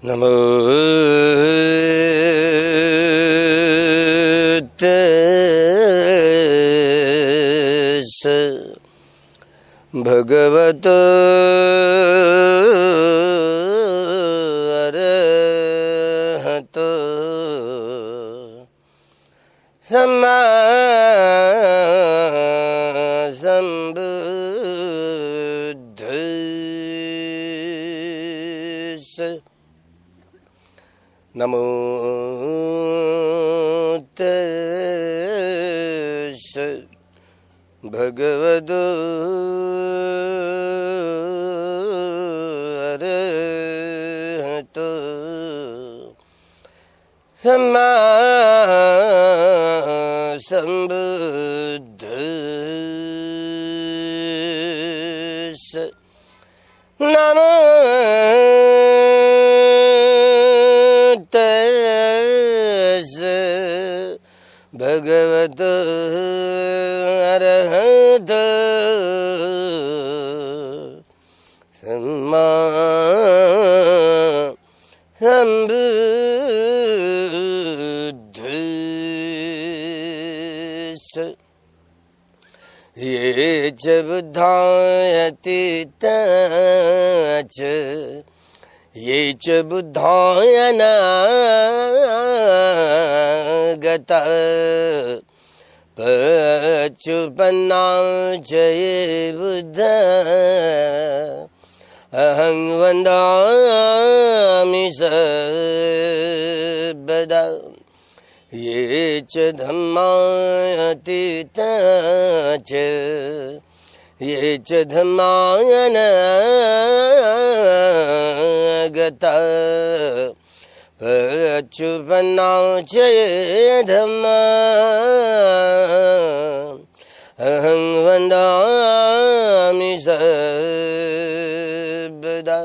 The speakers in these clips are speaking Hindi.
नमो तस्सै भगवतो अरहतो सम्मा सम्बुद्धस्सै। नमो तस्सै भगवतो अरहतो सम्मा सम्बुद्धस्सै। नमो भगवतो अरहतो सम्मा सम्बुद्धस्सै। ये च बुद्धायति च ये च बुद्धायनागता पच्युपन्ना च ये बुद्धा अहं वन्दामि सर्वदा। ये च धम्मायतीता च ये च धम्मायनागता पच्युपन्ना च ये धम्मा अहं वन्दामि सर्वदा।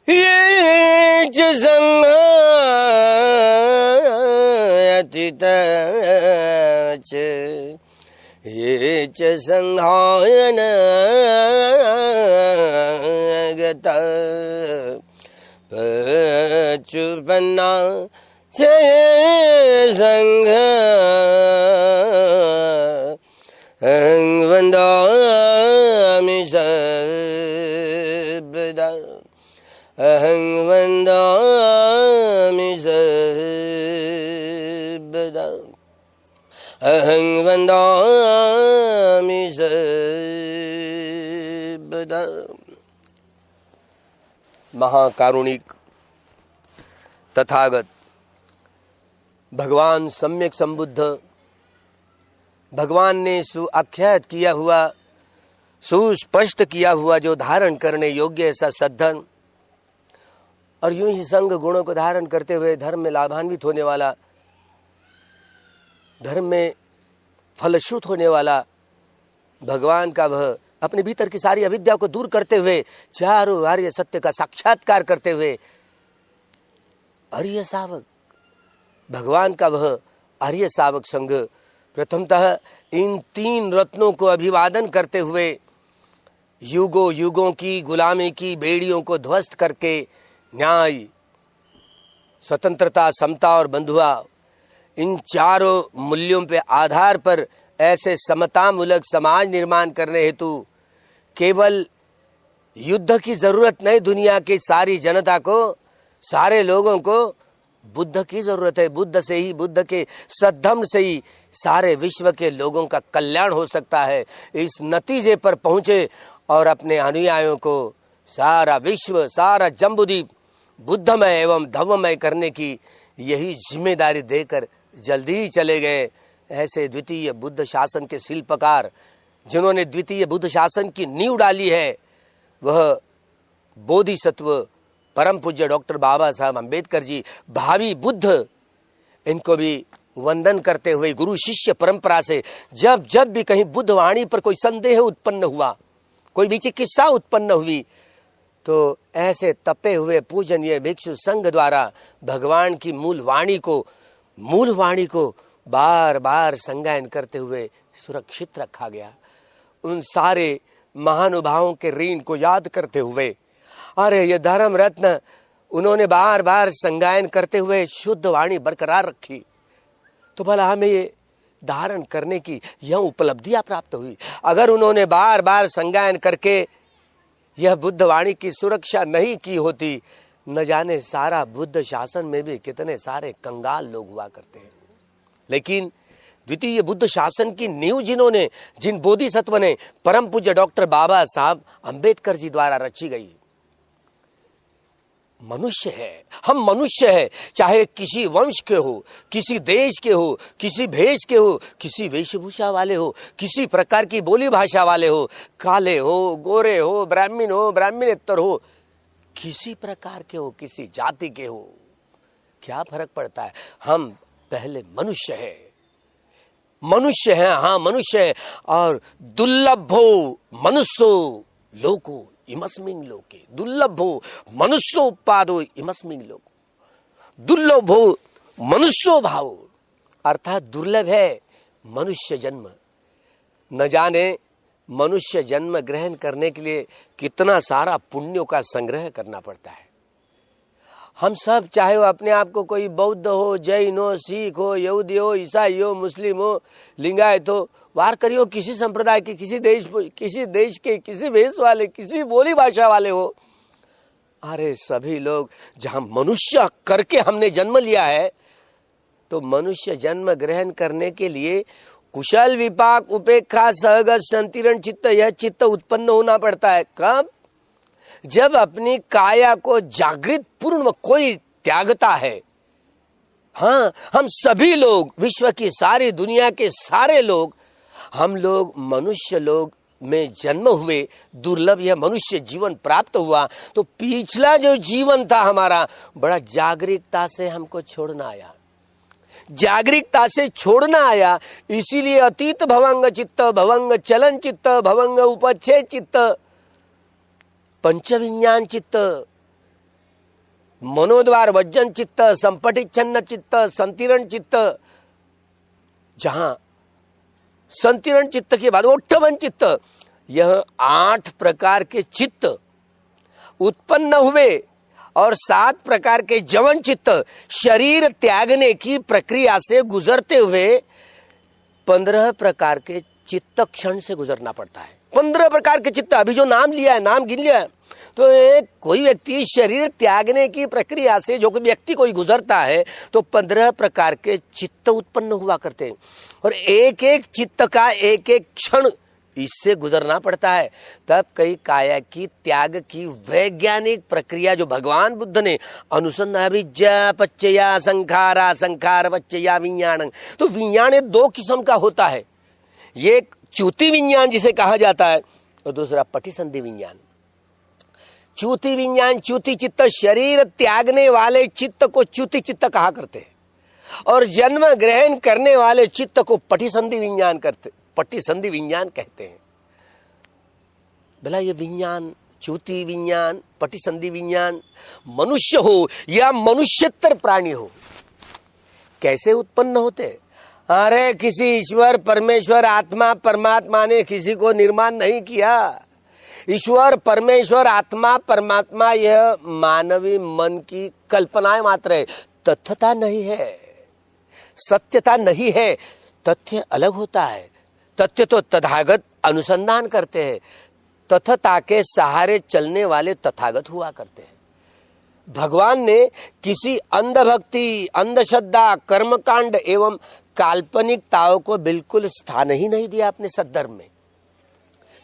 ये च संघायतीता च ये च संघायनागता पच्युपन्ना च ये संघा अहं वन्दामि सर्वदा। अहं वन्दामि सर्वदा। अहं वन्दामि सर्वदा। महाकारुणिक तथागत भगवान सम्यक संबुद्ध, भगवान ने सुआख्यात किया हुआ, सुस्पष्ट किया हुआ जो धारण करने योग्य ऐसा सद्धर्म और यूं ही संग गुणों को धारण करते हुए धर्म में लाभान्वित होने वाला, धर्म में फलश्रुत होने वाला भगवान का वह अपने भीतर की सारी अविद्या को दूर करते हुए चारों आर्य सत्य का साक्षात्कार करते हुए आर्य सावक भगवान का वह आर्य सावक संघ प्रथमतः इन तीन रत्नों को अभिवादन करते हुए युगों युगों की गुलामी की बेड़ियों को ध्वस्त करके न्याय, स्वतंत्रता, समता और बंधुआ, इन चारों मूल्यों पे आधार पर ऐसे समतामूलक समाज निर्माण करने हेतु केवल युद्ध की जरूरत नहीं, दुनिया की सारी जनता को, सारे लोगों को बुद्ध की जरूरत है। बुद्ध से ही, बुद्ध के सद्धर्म से ही सारे विश्व के लोगों का कल्याण हो सकता है। इस नतीजे पर पहुंचे और अपने अनुयायियों को सारा विश्व, सारा जम्बूद्वीप बुद्धमय एवं धम्ममय करने की यही जिम्मेदारी देकर जल्दी ही चले गए। ऐसे द्वितीय बुद्ध शासन के शिल्पकार जिन्होंने द्वितीय बुद्ध शासन की नींव डाली है, वह बोधिसत्व परम पूज्य डॉक्टर बाबा साहब अम्बेडकर जी, भावी बुद्ध, इनको भी वंदन करते हुए गुरु शिष्य परंपरा से जब जब भी कहीं बुद्ध वाणी पर कोई संदेह उत्पन्न हुआ, कोई विचिकित्सा उत्पन्न हुई, तो ऐसे तपे हुए पूजनीय भिक्षु संघ द्वारा भगवान की मूल वाणी को बार बार संगायन करते हुए सुरक्षित रखा गया। उन सारे महानुभावों के ऋण को याद करते हुए, अरे ये धर्म रत्न उन्होंने बार बार संगायन करते हुए शुद्ध वाणी बरकरार रखी, तो भला हमें ये धारण करने की यह उपलब्धियां प्राप्त हुई। अगर उन्होंने बार बार संगायन करके यह बुद्ध वाणी की सुरक्षा नहीं की होती, न जाने सारा बुद्ध शासन में भी कितने सारे कंगाल लोग हुआ करते हैं। लेकिन द्वितीय बुद्ध शासन की नींव जिन बोधिसत्व ने परम पूज्य डॉक्टर बाबा साहब अंबेडकर जी द्वारा रची गई। मनुष्य है, हम मनुष्य है, चाहे किसी वंश के हो, किसी देश के हो, किसी भेष के हो, किसी वेशभूषा वाले हो, किसी प्रकार की बोली भाषा वाले हो, काले हो, गोरे हो, ब्राह्मणेतर हो, किसी प्रकार के हो, किसी जाति के हो, क्या फर्क पड़ता है? हम पहले मनुष्य है, मनुष्य है, हाँ मनुष्य है। और दुर्लभो मनुष्यो लोको इमस्मिन् लोके, दुर्लभो मनुष्योपादो इमस्मिन् लोको, दुर्लभो मनुष्यो भावो, अर्थात दुर्लभ है मनुष्य जन्म। न जाने मनुष्य जन्म ग्रहण करने के लिए कितना सारा पुण्यों का संग्रह करना पड़ता है। हम सब, चाहे वो अपने आप को कोई बौद्ध हो, जैन हो, सिख हो, यहूदी हो, ईसाई हो, मुस्लिम हो, लिंगायत हो, वारकरी हो, किसी संप्रदाय के, किसी देश के, किसी भेष वाले, किसी बोली भाषा वाले हो, अरे सभी लोग जहां मनुष्य करके हमने जन्म लिया है, तो मनुष्य जन्म ग्रहण करने के लिए कुशल विपाक उपेक्षा सहगत संतीर्ण चित्त, यह चित्त उत्पन्न होना पड़ता है। कब? जब अपनी काया को जागृत पूर्ण कोई त्यागता है। हाँ, हम सभी लोग, विश्व की सारी दुनिया के सारे लोग, हम लोग मनुष्य लोग में जन्म हुए, दुर्लभ यह मनुष्य जीवन प्राप्त हुआ, तो पिछला जो जीवन था हमारा, बड़ा जागरूकता से हमको छोड़ना आया, जागरूकता से छोड़ना आया। इसीलिए अतीत भवंग चित्त, भवंग चलन चित्त, भवंग उपच्छेद चित्त, पंचविज्ञान चित्त, मनोद्वार वज्जन चित्त, संपटिच्छन्न चित्त, संतीर्ण चित्त, जहां संतीर्ण चित्त के बाद ओठवन चित्त, यह 8 प्रकार के चित्त उत्पन्न हुए और 7 प्रकार के जवन चित्त शरीर त्यागने की प्रक्रिया से गुजरते हुए 15 प्रकार के चित्त क्षण से गुजरना पड़ता है। 15 प्रकार के चित्त, अभी जो नाम लिया है, नाम गिन लिया है, तो एक कोई व्यक्ति शरीर त्यागने की प्रक्रिया से जो कोई व्यक्ति कोई गुजरता है, तो 15 प्रकार के चित्त उत्पन्न हुआ करते हैं, और एक एक चित्त का एक एक क्षण इससे गुजरना पड़ता है। तब कई काया की त्याग की वैज्ञानिक प्रक्रिया जो भगवान बुद्ध ने अनुसंधान, विज्ञा पच्चया संखारा, संखार पच्चया विज्ञान, तो विज्ञान 2 किस्म का होता है, एक च्युति विज्ञान जिसे कहा जाता है, और दूसरा पटिसंधि विज्ञान। च्युति विज्ञान, च्युति चित्त, शरीर त्यागने वाले चित्त को च्युति चित्त कहा करते हैं, और जन्म ग्रहण करने वाले चित्त को पटिसंधि विज्ञान कहते हैं। भला ये विज्ञान, च्युति विज्ञान, पटिसंधि विज्ञान, मनुष्य हो या मनुष्यतर प्राणी हो, कैसे उत्पन्न होते? अरे किसी ईश्वर परमेश्वर आत्मा परमात्मा ने किसी को निर्माण नहीं किया। ईश्वर परमेश्वर आत्मा परमात्मा यह मानवी मन की कल्पनाएं मात्र है, तथ्यता नहीं है, सत्यता नहीं है। तथ्य अलग होता है, तथ्य तो तथागत अनुसंधान करते हैं, तथ्यता के सहारे चलने वाले तथागत हुआ करते हैं। भगवान ने किसी अंधभक्ति, अंधश्रद्धा, कर्मकांड एवं काल्पनिकताओं को बिल्कुल स्थान ही नहीं दिया अपने सद्धर्म में।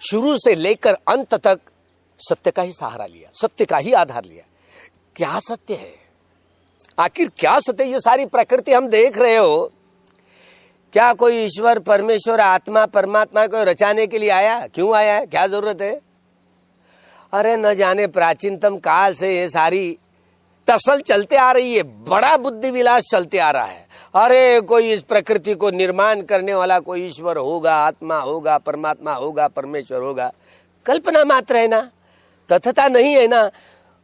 शुरू से लेकर अंत तक सत्य का ही सहारा लिया, सत्य का ही आधार लिया। क्या सत्य है? आखिर क्या सत्य? ये सारी प्रकृति हम देख रहे हो, क्या कोई ईश्वर परमेश्वर आत्मा परमात्मा को रचाने के लिए आया? क्यों आया है? क्या जरूरत है? अरे न जाने प्राचीनतम काल से ये सारी टसल चलते आ रही है, बड़ा बुद्धि विलास चलते आ रहा है। अरे कोई इस प्रकृति को निर्माण करने वाला कोई ईश्वर होगा, आत्मा होगा, परमात्मा होगा, परमेश्वर होगा, कल्पना मात्र है ना, तथ्यता नहीं है ना।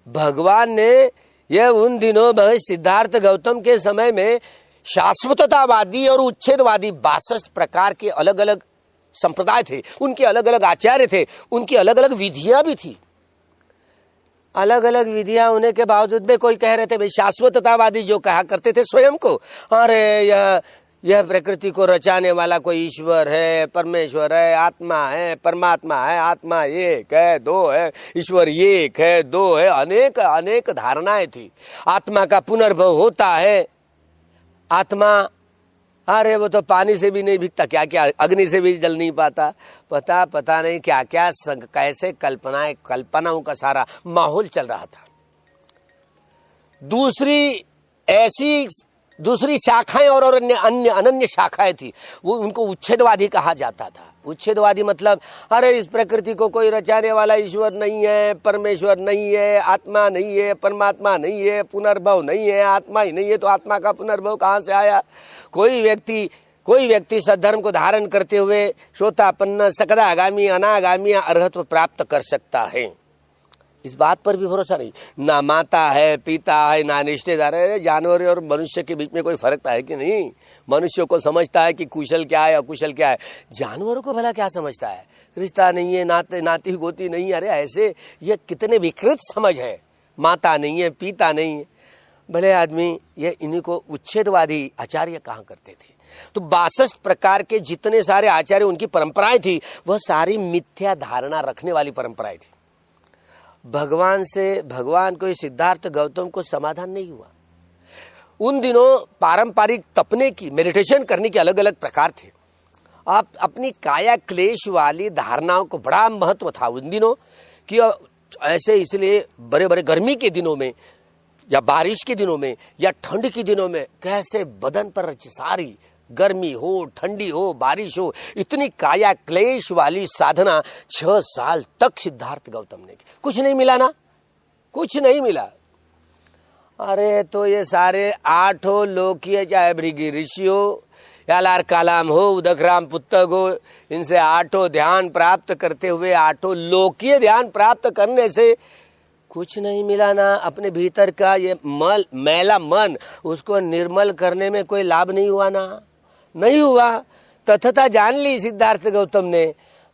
भगवान ने यह उन दिनों में सिद्धार्थ गौतम के समय में शाश्वततावादी और उच्छेदवादी 62 प्रकार के अलग अलग संप्रदाय थे, उनके अलग अलग आचार्य थे, उनकी अलग अलग विधियां भी थी। अलग अलग विधियां होने के बावजूद में कोई कह रहे थे भाई शाश्वततावादी जो कहा करते थे स्वयं को, अरे यह प्रकृति को रचाने वाला कोई ईश्वर है, परमेश्वर है, आत्मा है, परमात्मा है, आत्मा एक है, दो है, ईश्वर एक है, दो है, अनेक अनेक धारणाएं थी। आत्मा का पुनर्भव होता है, आत्मा, अरे वो तो पानी से भी नहीं भीगता, क्या क्या अग्नि से भी जल नहीं पाता, पता नहीं क्या क्या कैसे कल्पनाओं का सारा माहौल चल रहा था। दूसरी शाखाएं और अन्य अनन्य शाखाएं थी, वो उनको उच्छेदवादी कहा जाता था। उच्छेदवादी मतलब अरे इस प्रकृति को कोई रचाने वाला ईश्वर नहीं है, परमेश्वर नहीं है, आत्मा नहीं है, परमात्मा नहीं है, पुनर्भव नहीं है, आत्मा ही नहीं है तो आत्मा का पुनर्भव कहाँ से आया। कोई व्यक्ति सद्धर्म को धारण करते हुए श्रोतापन्न, सकदागामी, अनागामी अर्हत्व प्राप्त कर सकता है। इस बात पर भी भरोसा नहीं। ना माता है, पिता है, ना रिश्तेदार है। जानवर और मनुष्य के बीच में कोई फर्क है कि नहीं? मनुष्य को समझता है कि कुशल क्या है अकुशल क्या है, जानवरों को भला क्या समझता है? रिश्ता नहीं है, नाती गोती नहीं, अरे ऐसे ये कितने विकृत समझ है। माता नहीं है, पिता नहीं है, भले आदमी, ये इन्हीं को उच्छेदवादी आचार्य कहा करते थे। तो 62 प्रकार के जितने सारे आचार्य, उनकी परंपराएं थी, वह सारी मिथ्या धारणा रखने वाली परंपराएं थी। भगवान को, सिद्धार्थ गौतम को समाधान नहीं हुआ। उन दिनों पारंपरिक तपने की, मेडिटेशन करने के अलग अलग प्रकार थे। आप अपनी काया क्लेश वाली धारणाओं को बड़ा महत्व था उन दिनों कि ऐसे, इसलिए बड़े बड़े गर्मी के दिनों में या बारिश के दिनों में या ठंड के दिनों में कैसे बदन पर सारी गर्मी हो, ठंडी हो, बारिश हो, इतनी काया क्लेश वाली साधना 6 साल तक सिद्धार्थ गौतम ने की। कुछ नहीं मिला ना, कुछ नहीं मिला। अरे तो ये सारे 8 लोकीय, चाहे भृगु ऋषि हो या लार कालाम हो, उदकराम पुस्तक हो, इनसे 8 ध्यान प्राप्त करते हुए 8 लोकीय ध्यान प्राप्त करने से कुछ नहीं मिला ना। अपने भीतर का ये मैला मन, उसको निर्मल करने में कोई लाभ नहीं हुआ ना, नहीं हुआ। तथता जान ली सिद्धार्थ गौतम ने।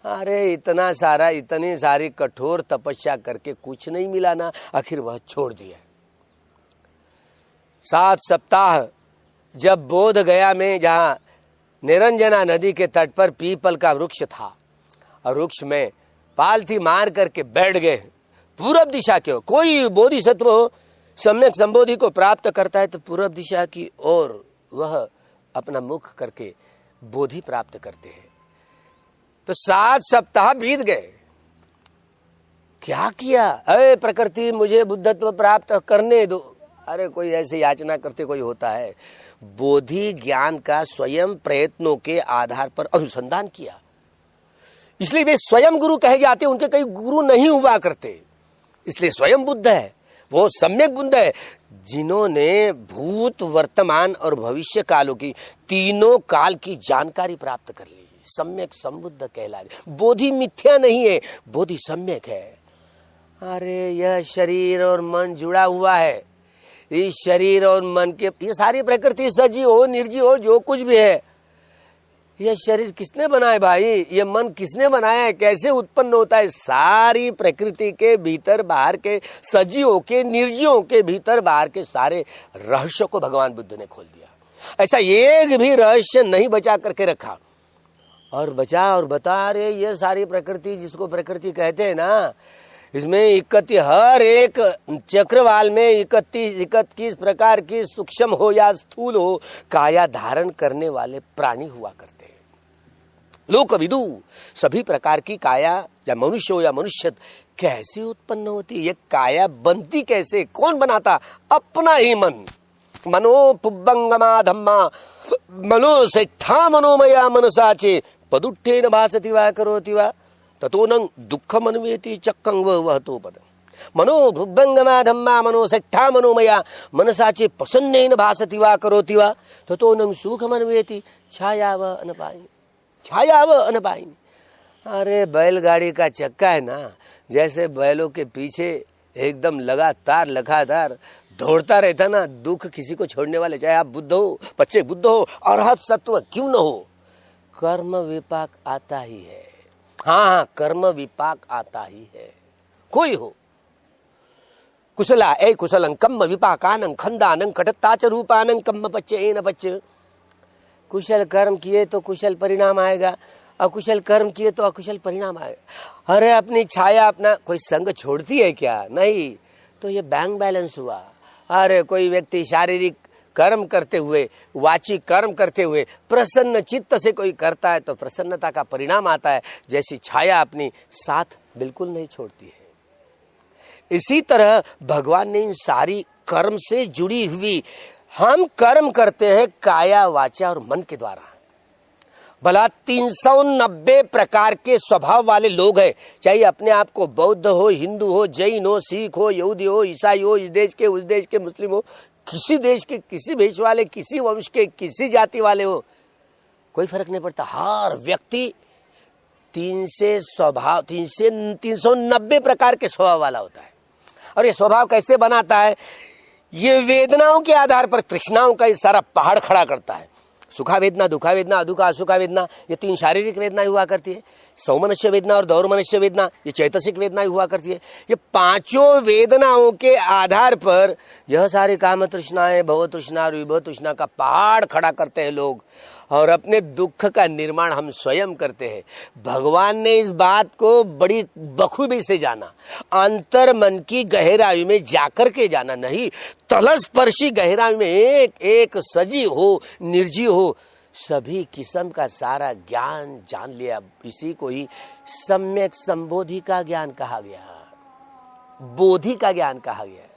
अरे इतनी सारी कठोर तपस्या करके कुछ नहीं मिला ना, आखिर वह छोड़ दिया। 7 सप्ताह जब बोध गया में, जहाँ निरंजना नदी के तट पर पीपल का वृक्ष था, और वृक्ष में पालथी मार करके बैठ गए पूरब दिशा के। कोई बोधिसत्व हो, सम्यक संबोधि को प्राप्त करता है तो पूरब दिशा की ओर वह अपना मुख करके बोधि प्राप्त करते हैं। तो 7 सप्ताह बीत गए, क्या किया? अरे प्रकृति मुझे बुद्धत्व प्राप्त करने दो। अरे कोई ऐसे याचना करते कोई होता है? बोधि ज्ञान का स्वयं प्रयत्नों के आधार पर अनुसंधान किया, इसलिए वे स्वयं गुरु कहे जाते। उनके कई गुरु नहीं हुआ करते, इसलिए स्वयं बुद्ध है, वो सम्यक बुद्ध है, जिन्होंने भूत, वर्तमान और भविष्य कालों की, तीनों काल की जानकारी प्राप्त कर ली। सम्यक संबुद्ध कहलाए। बोधि मिथ्या नहीं है, बोधि सम्यक है। अरे यह शरीर और मन जुड़ा हुआ है। इस शरीर और मन के, ये सारी प्रकृति सजीव हो निर्जीव हो जो कुछ भी है, यह शरीर किसने बनाया भाई? ये मन किसने बनाया है? कैसे उत्पन्न होता है? सारी प्रकृति के भीतर बाहर के, सजीवों के निर्जीवों के भीतर बाहर के सारे रहस्य को भगवान बुद्ध ने खोल दिया। ऐसा एक भी रहस्य नहीं बचा करके रखा, और बचा और बता रहे। ये सारी प्रकृति, जिसको प्रकृति कहते हैं ना, इसमें 31, हर एक चक्रवाल में 31 प्रकार की सूक्ष्म हो या स्थूल हो काया धारण करने वाले प्राणी हुआ करते हैं। लोक विदु सभी प्रकार की काया, या मनुष्य हो या मनुष्य, कैसे उत्पन्न होती? ये काया बनती कैसे? कौन बनाता? अपना ही मन। मनो पुब्बंगमा धम्मा मनो सेठा मनोमया मनसाचे पदुट्ठेन भासति वा करोति वा ततो न दुःखम अन्वेति चक्कं वहतो पद। मनो भुभंगमा धम्मा मनो सेठा मनोमया मनसाचे प्रसन्नेन भासति वा करोति वा ततो न सुखम अन्वेति छायाव अनपायिनी, छायाव अनपायिनी। अरे बैलगाड़ी का चक्का है ना, जैसे बैलों के पीछे एकदम लगातार दौड़ता रहता ना, दुख किसी को छोड़ने वाले, चाहे आप बुद्ध हो, बच्चे बुद्ध हो, अरहत सत्व क्यों न हो, कर्म विपाक आता ही है। हाँ, कर्म विपाक आता ही है, कोई हो। कुशला ए कुशलं कम्म विपाकानं खंदानं कटत्ताच रूपानं कम्म पच्चे न पच्चे। कुशल कर्म किए तो कुशल परिणाम आएगा, अकुशल कर्म किए तो अकुशल परिणाम आएगा। अरे अपनी छाया अपना कोई संग छोड़ती है क्या? नहीं, तो ये बैंक बैलेंस हुआ। अरे कोई व्यक्ति शारीरिक कर्म करते हुए, वाचिक कर्म करते हुए प्रसन्न चित्त से कोई करता है तो प्रसन्नता का परिणाम आता है, जैसी छाया अपनी साथ बिल्कुल नहीं छोड़ती है। इसी तरह भगवान ने इन सारी कर्म से जुड़ी हुई, हम कर्म करते हैं काया वाचा और मन के द्वारा। भला 390 प्रकार के स्वभाव वाले लोग हैं, चाहे अपने आप को बौद्ध हो, हिंदू हो, जैन हो, सिख हो, यहूदी हो, ईसाई हो, इस देश के उस देश के, मुस्लिम हो, किसी देश के, किसी भेष वाले, किसी वंश के, किसी जाति वाले हो, कोई फर्क नहीं पड़ता। हर व्यक्ति 390 प्रकार के स्वभाव वाला होता है। और ये स्वभाव कैसे बनाता है? ये वेदनाओं के आधार पर तृष्णाओं का ये सारा पहाड़ खड़ा करता है। सुखा वेदना, दुखा वेदना, अदुखा असुखा वेदना, ये 3 शारीरिक वेदनाएं हुआ करती है। सौमनस्य वेदना और दौर्मनस्य वेदना, ये चैतसिक वेदनाएं हुआ करती है। ये 5 वेदनाओं के आधार पर यह सारी काम तृष्णाएं, भव तृष्णा और विभव तृष्णा का पहाड़ खड़ा करते हैं लोग, और अपने दुख का निर्माण हम स्वयं करते हैं। भगवान ने इस बात को बड़ी बखूबी से जाना, अंतर मन की गहराई में जाकर के जाना, नहीं तलस्पर्शी गहराई में एक एक सजीव हो, निर्जीव हो, सभी किस्म का सारा ज्ञान जान लिया। इसी को ही सम्यक संबोधि का ज्ञान कहा गया, बोधि का ज्ञान कहा गया।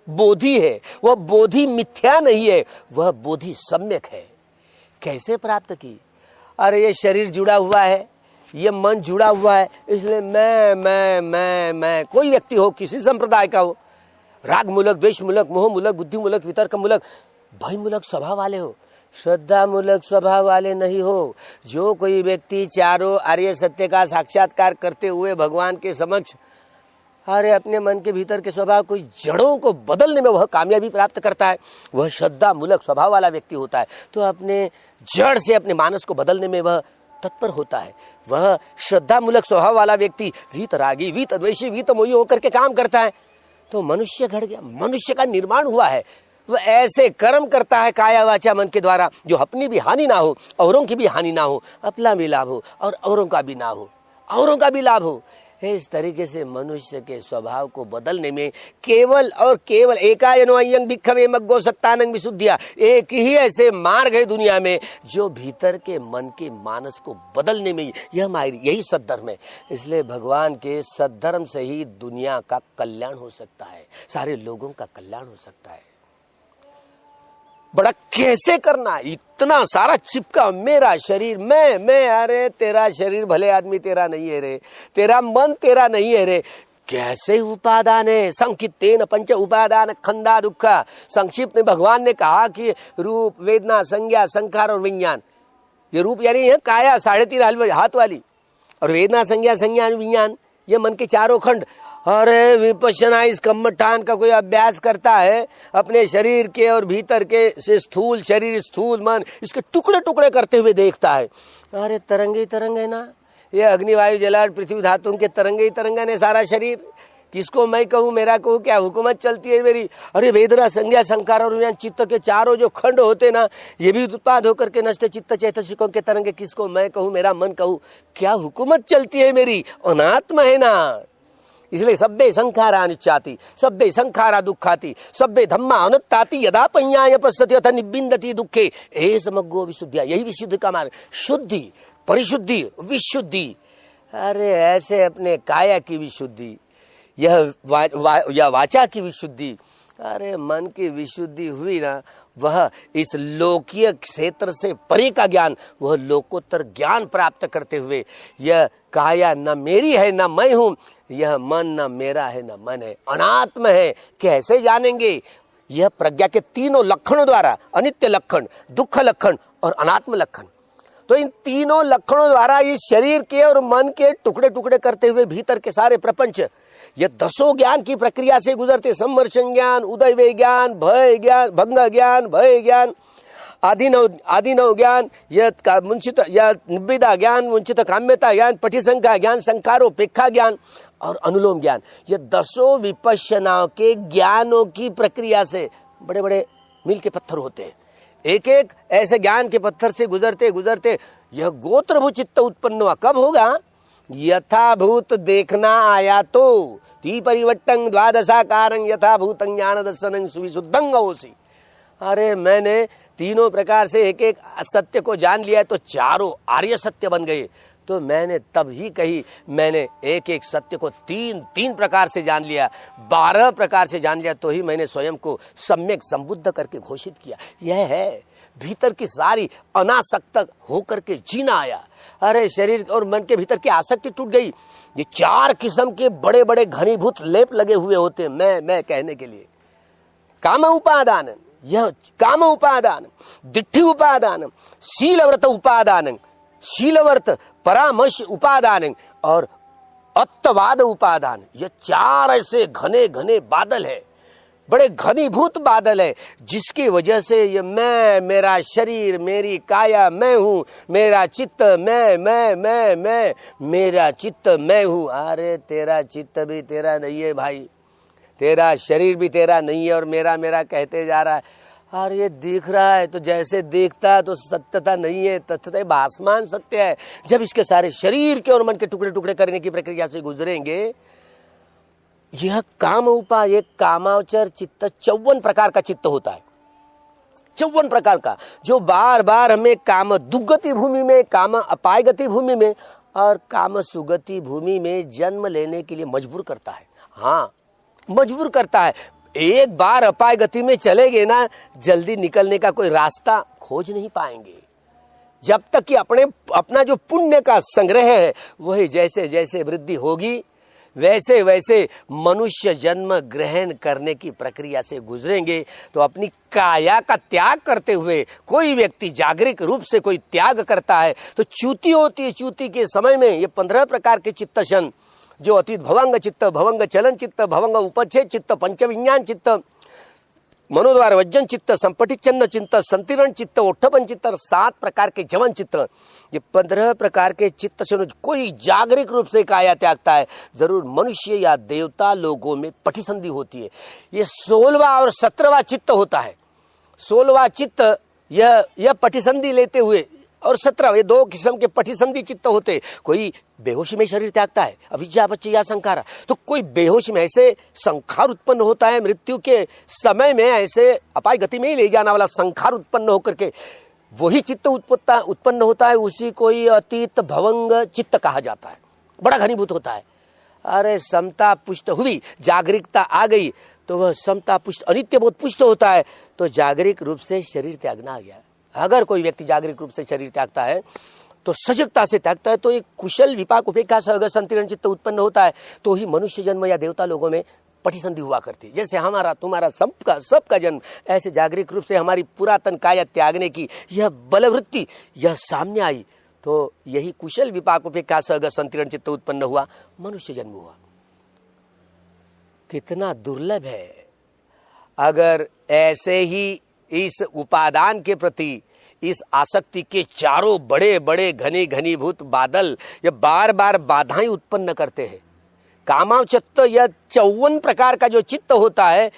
बोधि है वह, बोधि मिथ्या नहीं है, वह बोधि सम्यक है। कैसे प्राप्त की? अरे ये शरीर जुड़ा हुआ है, ये मन जुड़ा हुआ है, इसलिए मैं कोई व्यक्ति हो, किसी संप्रदाय का हो, राग मूलक, द्वेष मूलक, मोह मूलक, बुद्धि मूलक, वितर्क मूलक, भय मूलक स्वभाव वाले हो, श्रद्धा मूलक स्वभाव वाले नहीं हो। जो कोई व्यक्ति चारों आर्य सत्य का साक्षात्कार करते हुए भगवान के समक्ष अरे अपने मन के भीतर के स्वभाव को, जड़ों को बदलने में वह कामयाबी प्राप्त करता है, वह श्रद्धा मूलक स्वभाव वाला व्यक्ति होता है। तो अपने जड़ से अपने मानस को बदलने में वह तत्पर होता है। वह श्रद्धा मूलक स्वभाव वाला व्यक्ति वीत रागी, वीत द्वेषी, वीत मोही होकर के काम करता है, तो मनुष्य घट गया, मनुष्य का निर्माण हुआ है। वह ऐसे कर्म करता है काया वाचा मन के द्वारा जो अपनी भी हानि ना हो, औरों की भी हानि ना हो, अपना भी लाभ हो और औरों का भी ना हो, औरों का भी लाभ हो। इस तरीके से मनुष्य के स्वभाव को बदलने में केवल और केवल एकायनो अयं भिक्खवे मग्गो सत्तानं विशुद्धिया, एक ही ऐसे मार्ग है दुनिया में जो भीतर के मन के मानस को बदलने में, यह हमारी यही सद्धर्म है। इसलिए भगवान के सद्धर्म से ही दुनिया का कल्याण हो सकता है, सारे लोगों का कल्याण हो सकता है। बड़ा कैसे करना? इतना सारा चिपका, मेरा शरीर, मैं, अरे तेरा शरीर भले आदमी तेरा नहीं है रे, तेरा मन तेरा नहीं है रे। कैसे उपादान है? संकितेन पंच उपादान खंदा दुखा। संक्षिप्त में भगवान ने कहा कि रूप, वेदना, संज्ञा, संखार और विज्ञान। ये रूप यानी है काया 3.5 हाथ वाली, और वेदना, संज्ञा, संज्ञान, विज्ञान ये मन के 4 खंड। और विपश्यना इस कम्मठान का कोई अभ्यास करता है, अपने शरीर के और भीतर के से स्थूल शरीर, स्थूल मन, इसके टुकड़े टुकड़े करते हुए देखता है। अरे तरंगे ही तरंग है ना, ये अग्नि वायु जल पृथ्वी धातु के तरंगे ही तरंगन है सारा शरीर। किसको मैं कहूँ, मेरा कहूँ, क्या हुकूमत चलती है मेरी? अरे वेदना, संज्ञा, संकार और विज्ञान, चित्त के 4 जो खंड होते ना, ये भी उत्पाद होकर के नष्ट चित्त चैतसिकों के तरंगे। किसको मैं कहूँ, मेरा मन कहूँ, क्या हुकूमत चलती है मेरी? अनात्म है ना। इसलिए सब्बे संखारा अनिच्चाति, सब्बे संखारा दुखाति, सब्बे धम्मा अनुत्ताति, यदा पඤ्ඤाय पश्यति अथ निबिन्दति दुःखे ए समग्गो विशुद्धिया। यही विशुद्धि का मार्ग, शुद्धि, परिशुद्धि, विशुद्धि। अरे ऐसे अपने काया की विशुद्धि, यह वाचा की विशुद्धि, अरे मन की विशुद्धि हुई ना, वह इस लोकीय क्षेत्र से परे का ज्ञान, वह लोकोत्तर ज्ञान प्राप्त करते हुए, यह काया न मेरी है न मैं हूँ, यह मन न मेरा है न मन है, अनात्म है। कैसे जानेंगे? यह प्रज्ञा के 3 लक्षणों द्वारा, अनित्य लक्षण, दुख लक्षण और अनात्म लक्षण। तो इन 3 लक्षणों द्वारा इस शरीर के और मन के टुकड़े टुकड़े करते हुए भीतर के सारे प्रपंच, ये 10 ज्ञान की प्रक्रिया से गुजरते। संवर्षण ज्ञान, उदय ज्ञान, भय ज्ञान, भंग ज्ञान, भय ज्ञान, आदिनव ज्ञान, यत् मुंशित या निब्बिदा ज्ञान, मुंशित काम्यता ज्ञान, पटिशंका ज्ञान, संकारोपेक्षा ज्ञान और अनुलोम ज्ञान, ये 10 विपश्यनाओं के ज्ञानों की प्रक्रिया से बड़े बड़े मील के पत्थर होते हैं। एक एक ऐसे ज्ञान के पत्थर से गुजरते गुजरते यह गोत्रभूत चित्त उत्पन्न हुआ। कब होगा? यथाभूत देखना आया तो ती परिवट्टं द्वादशाकारं यथाभूतं ज्ञान दर्शनं सुविशुद्धं होसी। अरे मैंने तीनों प्रकार से एक एक सत्य को जान लिया तो चारों आर्य सत्य बन गए। तो मैंने तब ही कही, मैंने एक एक सत्य को तीन प्रकार से जान लिया, 12 प्रकार से जान लिया, तो ही मैंने स्वयं को सम्यक संबुद्ध करके घोषित किया। यह है भीतर की सारी अनासक्त होकर के जीना आया। अरे शरीर और मन के भीतर की आसक्ति टूट गई। ये 4 किस्म के बड़े बड़े घनीभूत लेप लगे हुए होते हैं मैं कहने के लिए। काम उपादान, यह काम उपादान, दिट्ठि उपादान, शीलव्रत उपादान, शीलव्रत परामर्श उपादान और अत्तवाद उपादान। ये 4 ऐसे घने घने बादल है, बड़े घनीभूत बादल है, जिसकी वजह से ये मैं, मेरा शरीर, मेरी काया मैं हूँ, मेरा चित्त मैं, मेरा चित्त मैं हूँ। अरे तेरा चित्त भी तेरा नहीं है भाई, तेरा शरीर भी तेरा नहीं है और मेरा मेरा कहते जा रहा है। और ये दिख रहा है तो जैसे दिखता है तो सत्यता नहीं है, तथ्यता भासमान सत्य है। जब इसके सारे शरीर के और मन के टुकड़े टुकड़े करने की प्रक्रिया से गुजरेंगे, यह काम उपाय, एक कामावचर चित्त 54 प्रकार का चित्त होता है, 54 प्रकार का, जो बार बार हमें काम दुगति भूमि में, काम अपाय गति भूमि में और काम सुगति भूमि में जन्म लेने के लिए मजबूर करता है। हाँ, मजबूर करता है। एक बार अपाय गति में चले गए ना, जल्दी निकलने का कोई रास्ता खोज नहीं पाएंगे। जब तक कि अपना जो पुण्य का संग्रह है वही जैसे जैसे वृद्धि होगी, वैसे वैसे मनुष्य जन्म ग्रहण करने की प्रक्रिया से गुजरेंगे। तो अपनी काया का त्याग करते हुए कोई व्यक्ति जागृत रूप से कोई त्याग करता है तो च्युति होती है। च्युति के समय में ये 15 प्रकार के चित्तशन, जो अतीत भवंग चित्त, भवंग चलन चित्त, भवंग उपच्छेद चित्त, पंचविज्ञान चित्त, मनोद्वार वज्जन चित्त, संपटित चन्न चित्त, संतीर्ण चित्त, ओठपन चित्त और 7 प्रकार के जवन चित्त, ये 15 प्रकार के चित्त से कोई जागृत रूप से काया त्यागता है, जरूर मनुष्य या देवता लोगों में पटिसंधि होती है। ये 16वां और 17वां चित्त होता है। 16वां चित्त यह पटिसंधि लेते हुए और 17 ये 2 किस्म के पटिसंधि चित्त होते। कोई बेहोशी में शरीर त्यागता है, अविद्या बच्चे या संखार, तो कोई बेहोशी में ऐसे संखार उत्पन्न होता है, मृत्यु के समय में ऐसे अपाय गति में ही ले जाने वाला संखार उत्पन्न होकर के वही चित्त उत्पन्न होता है। उसी को ही अतीत भवंग चित्त कहा जाता है, बड़ा घनीभूत होता है। अरे समता पुष्ट हुई, जागरूकता आ गई तो वह समता पुष्ट अनित्य बोध पुष्ट होता है, तो जागरूक रूप से शरीर त्यागना आ गया। अगर कोई व्यक्ति जागरूक रूप से शरीर त्यागता है तो सजगता से त्यागता है, तो एक कुशल विपाक उपेक्षा सहग संतीर्ण चित्त उत्पन्न होता है, तो ही मनुष्य जन्म या देवता लोगों में पटिसंधि हुआ करती। जैसे हमारा तुम्हारा सबका जन्म, ऐसे जागरूक रूप से हमारी पुरातन काया त्यागने की यह बलवृत्ति यह सामने आई, तो यही कुशल विपाक उपेक्षा सहग संतीर्ण चित्त उत्पन्न हुआ, मनुष्य जन्म हुआ। कितना दुर्लभ है। अगर ऐसे ही इस उपादान के प्रति, इस आसक्ति के चारों बड़े बड़े घनीभूत बादल ये बार बार बाधाएं उत्पन्न करते हैं। कामावचित्त यह 54 प्रकार का जो चित्त होता है,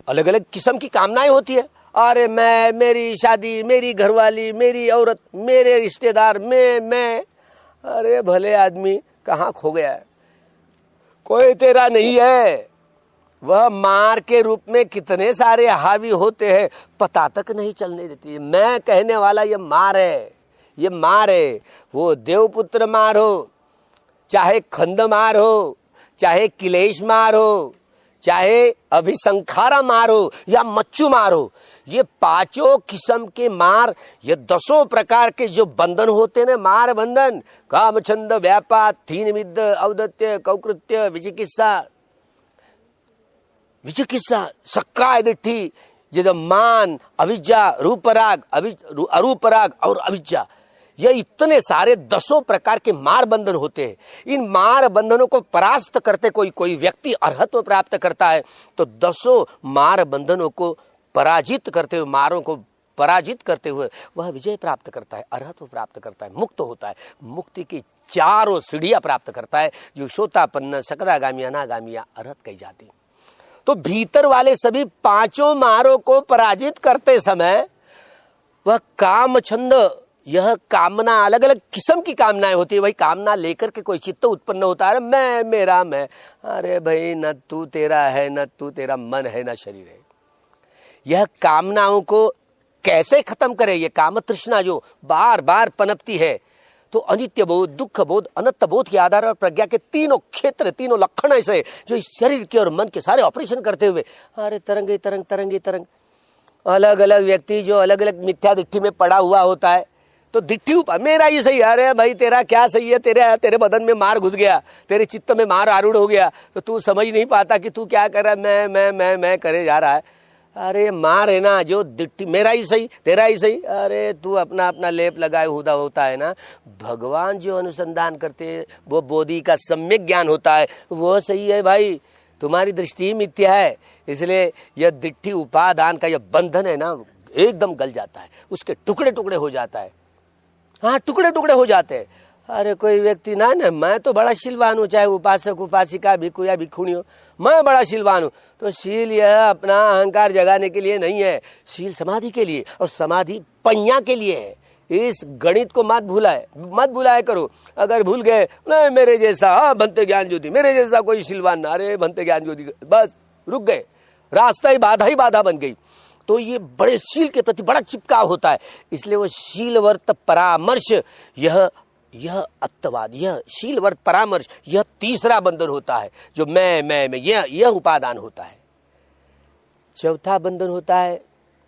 अलग अलग किस्म की कामनाएं होती है। अरे मैं, मेरी शादी, मेरी घरवाली, मेरी औरत, मेरे रिश्तेदार, मैं अरे भले आदमी कहाँ खो गया है? कोई तेरा नहीं है। वह मार के रूप में कितने सारे हावी होते हैं, पता तक नहीं चलने देती। मैं कहने वाला ये मार है, ये मार है। वो देवपुत्र मार हो, चाहे खंड मार हो, चाहे किलेश मार हो, चाहे अभिसंखारा मार हो या मच्चू मार हो, ये 5 किस्म के मार, ये 10 प्रकार के जो बंधन होते हैं ना, मार बंधन, काम छंद व्यापार, थीन विद्ध, औदत्य, कौकृत्य, विचिकित्सा, सक्काय दिट्ठी, जब मान, अविद्या, रूपराग, अरूपराग और अविद्या, ये इतने सारे 10 प्रकार के मार बंधन होते हैं। इन मार बंधनों को परास्त करते कोई व्यक्ति अर्हत्व प्राप्त करता है, तो 10 मार बंधनों को पराजित करते हुए, मारों को पराजित करते हुए वह विजय प्राप्त करता है, अरहत्व प्राप्त करता है, मुक्त होता है, मुक्ति की चारों सीढ़ियां प्राप्त करता है, जो सोतापन्न, सकदागामी, अनागामी या अरहत कही जाती। तो भीतर वाले सभी पांचों मारों को पराजित करते समय वह काम छंद, यह कामना, अलग अलग किस्म की कामनाएं होती है, वही कामना लेकर के कोई चित्त उत्पन्न होता है, मैं, मेरा, मैं। अरे भाई, न तू तेरा है, न तू तेरा मन है, न शरीर है। यह कामनाओं को कैसे खत्म करे? ये काम तृष्णा जो बार बार पनपती है, तो अनित्य बोध, दुख बोध, अनंत बोध के आधार और प्रज्ञा के तीनों क्षेत्र, तीनों लक्षण ऐसे जो इस शरीर के और मन के सारे ऑपरेशन करते हुए, अरे तरंगे तरंग, तरंगे तरंग। अलग अलग व्यक्ति जो अलग अलग मिथ्या दिट्ठी में पड़ा हुआ होता है, तो दिट्ठी ऊपर मेरा ही सही, अरे भाई तेरा क्या सही है, तेरे बदन में मार घुस गया, तेरे चित्त में मार आरूढ़ हो गया, तो तू समझ नहीं पाता कि तू क्या कर रहा है, मैं करे जा रहा है। अरे मार है ना जो दिट्ठी, मेरा ही सही, तेरा ही सही, अरे तू अपना अपना लेप लगाए हुदा होता है ना। भगवान जो अनुसंधान करते हैं वो बोधि का सम्यक ज्ञान होता है, वो सही है भाई, तुम्हारी दृष्टि मिथ्या है। इसलिए यह दिट्ठी उपादान का यह बंधन है ना, एकदम गल जाता है, उसके टुकड़े टुकड़े हो जाता है। हाँ, टुकड़े टुकड़े हो जाते हैं। अरे कोई व्यक्ति ना मैं तो बड़ा शीलवान हूँ, चाहे उपासक, उपासिका, भिक्षु या भिक्षुणी हो, मैं बड़ा शीलवान हूँ। तो शील यह अपना अहंकार जगाने के लिए नहीं है, शील समाधि के लिए, और समाधि पඤ्ञा के लिए है। इस गणित को मत भुलाया करो। अगर भूल गए, नहीं मेरे जैसा, हाँ भंते ज्ञान ज्योति, मेरे जैसा कोई शीलवान ना, अरे भंते ज्ञान ज्योति, बस रुक गए, रास्ता ही बाधा बन गई। तो ये बड़े शील के प्रति बड़ा चिपकाव होता है। इसलिए वो शीलवर्त परामर्श, यह अत्तवाद, यह शीलवर्त परामर्श, यह तीसरा बंधन होता है, जो मैं यह उपादान होता है। चौथा बंधन होता है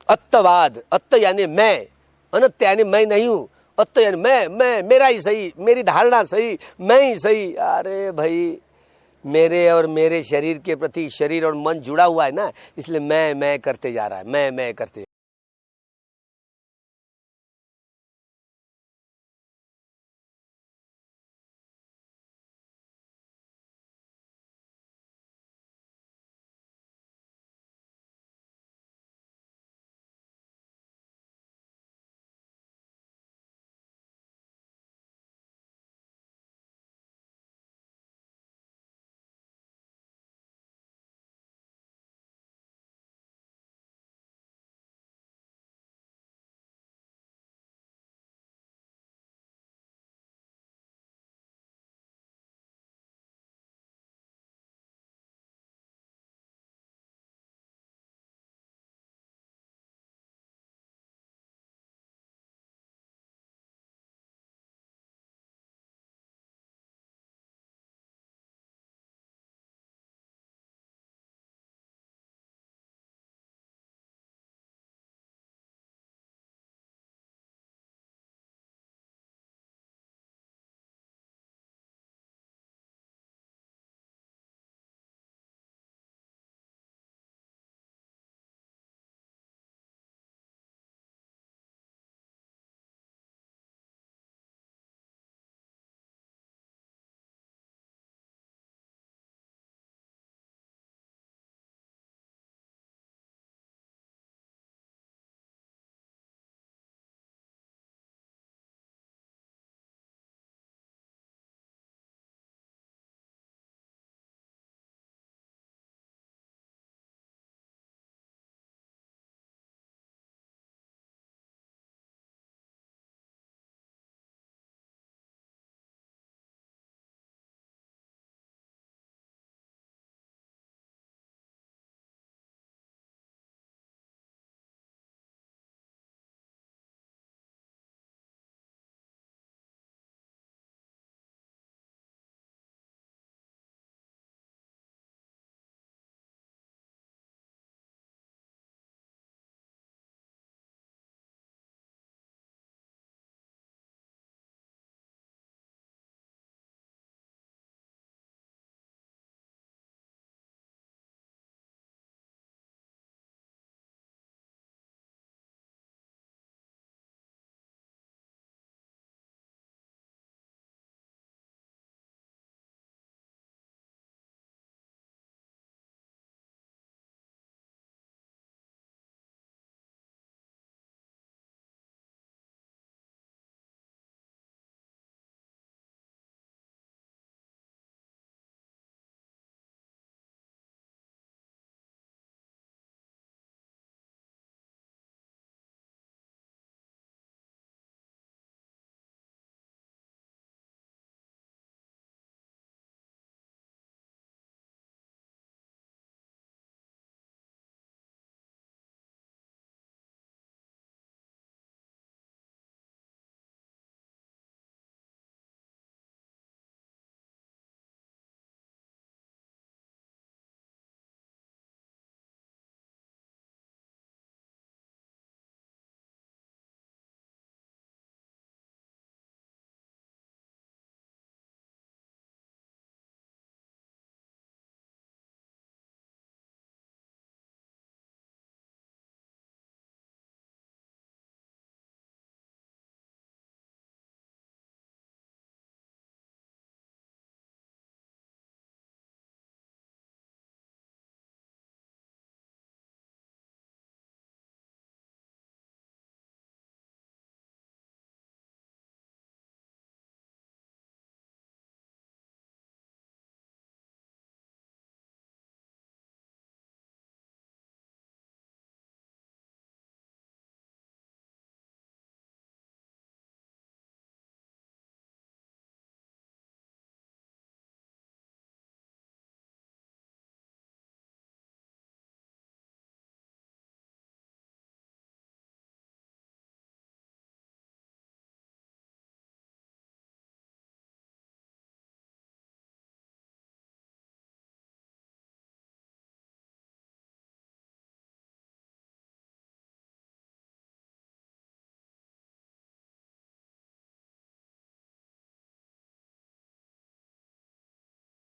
अत्तवाद। अत्त यानी मैं, अनत्त यानी मैं नहीं हूं, अत्त यानी मैं, मेरा ही सही, मेरी धारणा सही, मैं ही सही। अरे भाई, मेरे और मेरे शरीर के प्रति शरीर और मन जुड़ा हुआ है ना, इसलिए मैं करते जा रहा है, मैं करते